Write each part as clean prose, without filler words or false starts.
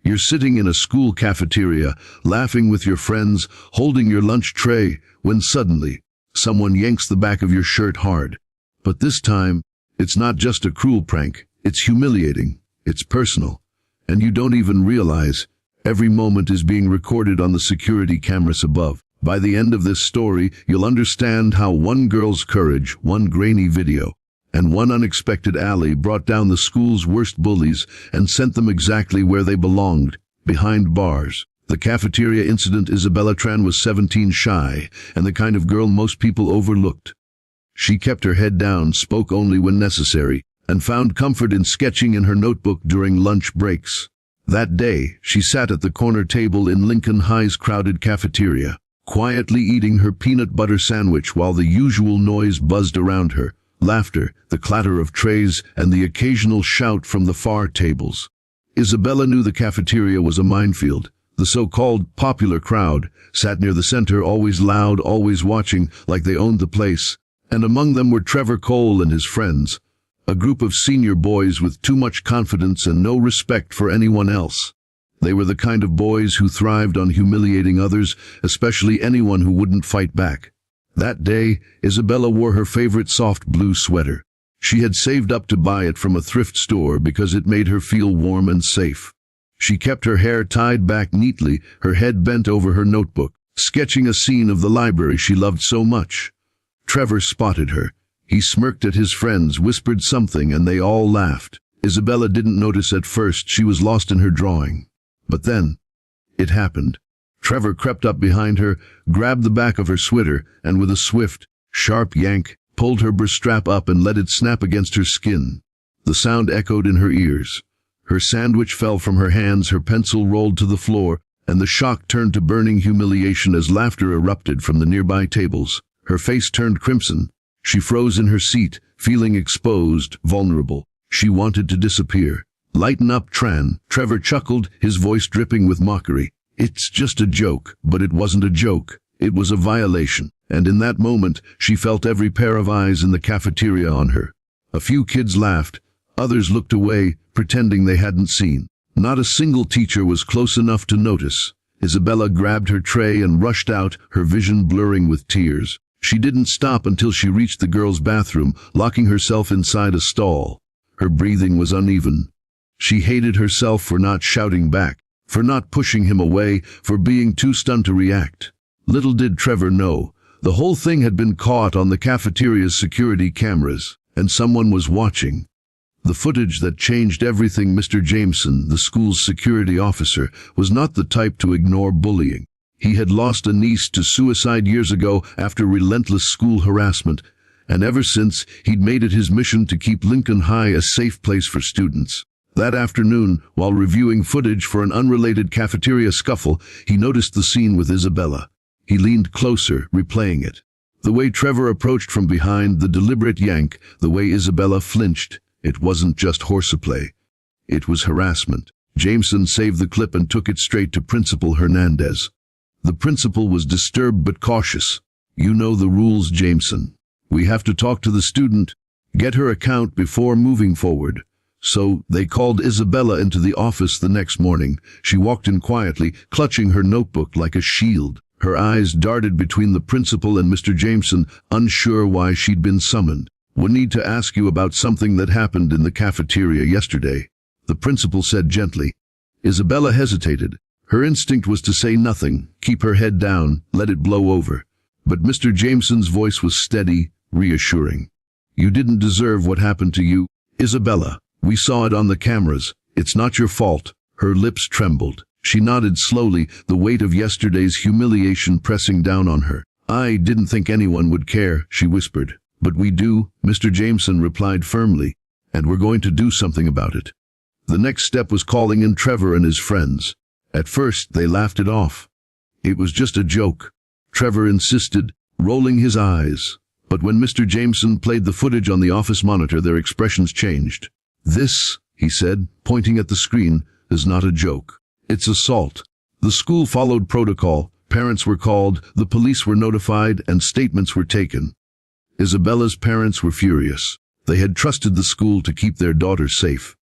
You're sitting in a school cafeteria, laughing with your friends, holding your lunch tray, when suddenly, someone yanks the back of your shirt hard. But this time, it's not just a cruel prank, it's humiliating, it's personal. And you don't even realize, every moment is being recorded on the security cameras above. By the end of this story, you'll understand how one girl's courage, one grainy video, and one unexpected alley brought down the school's worst bullies and sent them exactly where they belonged, behind bars. The cafeteria incident. Isabella Tran was 17, shy, and the kind of girl most people overlooked. She kept her head down, spoke only when necessary, and found comfort in sketching in her notebook during lunch breaks. That day, she sat at the corner table in Lincoln High's crowded cafeteria, quietly eating her peanut butter sandwich while the usual noise buzzed around her. Laughter, the clatter of trays, and the occasional shout from the far tables. Isabella knew the cafeteria was a minefield. The so-called popular crowd sat near the center, always loud, always watching, like they owned the place. And among them were Trevor Cole and his friends, a group of senior boys with too much confidence and no respect for anyone else. They were the kind of boys who thrived on humiliating others, especially anyone who wouldn't fight back. That day, Isabella wore her favorite soft blue sweater. She had saved up to buy it from a thrift store because it made her feel warm and safe. She kept her hair tied back neatly, her head bent over her notebook, sketching a scene of the library she loved so much. Trevor spotted her. He smirked at his friends, whispered something, and they all laughed. Isabella didn't notice at first. She was lost in her drawing. But then, it happened. Trevor crept up behind her, grabbed the back of her sweater, and with a swift, sharp yank, pulled her bra strap up and let it snap against her skin. The sound echoed in her ears. Her sandwich fell from her hands, her pencil rolled to the floor, and the shock turned to burning humiliation as laughter erupted from the nearby tables. Her face turned crimson. She froze in her seat, feeling exposed, vulnerable. She wanted to disappear. "Lighten up, Tran," Trevor chuckled, his voice dripping with mockery. "It's just a joke." But it wasn't a joke. It was a violation. And in that moment, she felt every pair of eyes in the cafeteria on her. A few kids laughed. Others looked away, pretending they hadn't seen. Not a single teacher was close enough to notice. Isabella grabbed her tray and rushed out, her vision blurring with tears. She didn't stop until she reached the girls' bathroom, locking herself inside a stall. Her breathing was uneven. She hated herself for not shouting back, for not pushing him away, for being too stunned to react. Little did Trevor know, the whole thing had been caught on the cafeteria's security cameras, and someone was watching. The footage that changed everything. Mr. Jameson, the school's security officer, was not the type to ignore bullying. He had lost a niece to suicide years ago after relentless school harassment, and ever since, he'd made it his mission to keep Lincoln High a safe place for students. That afternoon, while reviewing footage for an unrelated cafeteria scuffle, he noticed the scene with Isabella. He leaned closer, replaying it. The way Trevor approached from behind, the deliberate yank, the way Isabella flinched. It wasn't just horseplay. It was harassment. Jameson saved the clip and took it straight to Principal Hernandez. The principal was disturbed but cautious. "You know the rules, Jameson. We have to talk to the student, get her account before moving forward." So they called Isabella into the office the next morning. She walked in quietly, clutching her notebook like a shield. Her eyes darted between the principal and Mr. Jameson, unsure why she'd been summoned. "We need to ask you about something that happened in the cafeteria yesterday," the principal said gently. Isabella hesitated. Her instinct was to say nothing, keep her head down, let it blow over. But Mr. Jameson's voice was steady, reassuring. "You didn't deserve what happened to you, Isabella. We saw it on the cameras. It's not your fault." Her lips trembled. She nodded slowly, the weight of yesterday's humiliation pressing down on her. "I didn't think anyone would care," she whispered. "But we do," Mr. Jameson replied firmly, "and we're going to do something about it." The next step was calling in Trevor and his friends. At first, they laughed it off. It was just a joke, Trevor insisted, rolling his eyes. But when Mr. Jameson played the footage on the office monitor, their expressions changed. "This," he said, pointing at the screen, "is not a joke. It's assault." The school followed protocol. Parents were called, the police were notified, and statements were taken. Isabella's parents were furious. They had trusted the school to keep their daughter safe.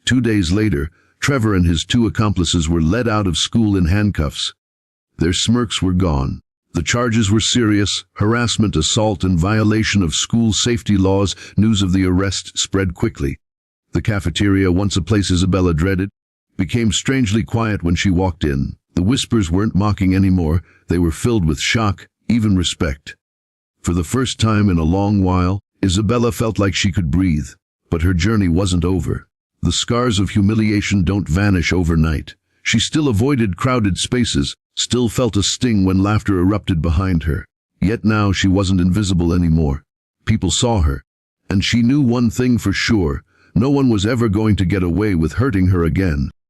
2 days later, Trevor and his two accomplices were led out of school in handcuffs. Their smirks were gone. The charges were serious: harassment, assault, and violation of school safety laws. News of the arrest spread quickly. The cafeteria, once a place Isabella dreaded, became strangely quiet when she walked in. The whispers weren't mocking anymore. They were filled with shock, even respect. For the first time in a long while, Isabella felt like she could breathe. But her journey wasn't over. The scars of humiliation don't vanish overnight. She still avoided crowded spaces, still felt a sting when laughter erupted behind her. Yet now she wasn't invisible anymore. People saw her, and she knew one thing for sure: no one was ever going to get away with hurting her again.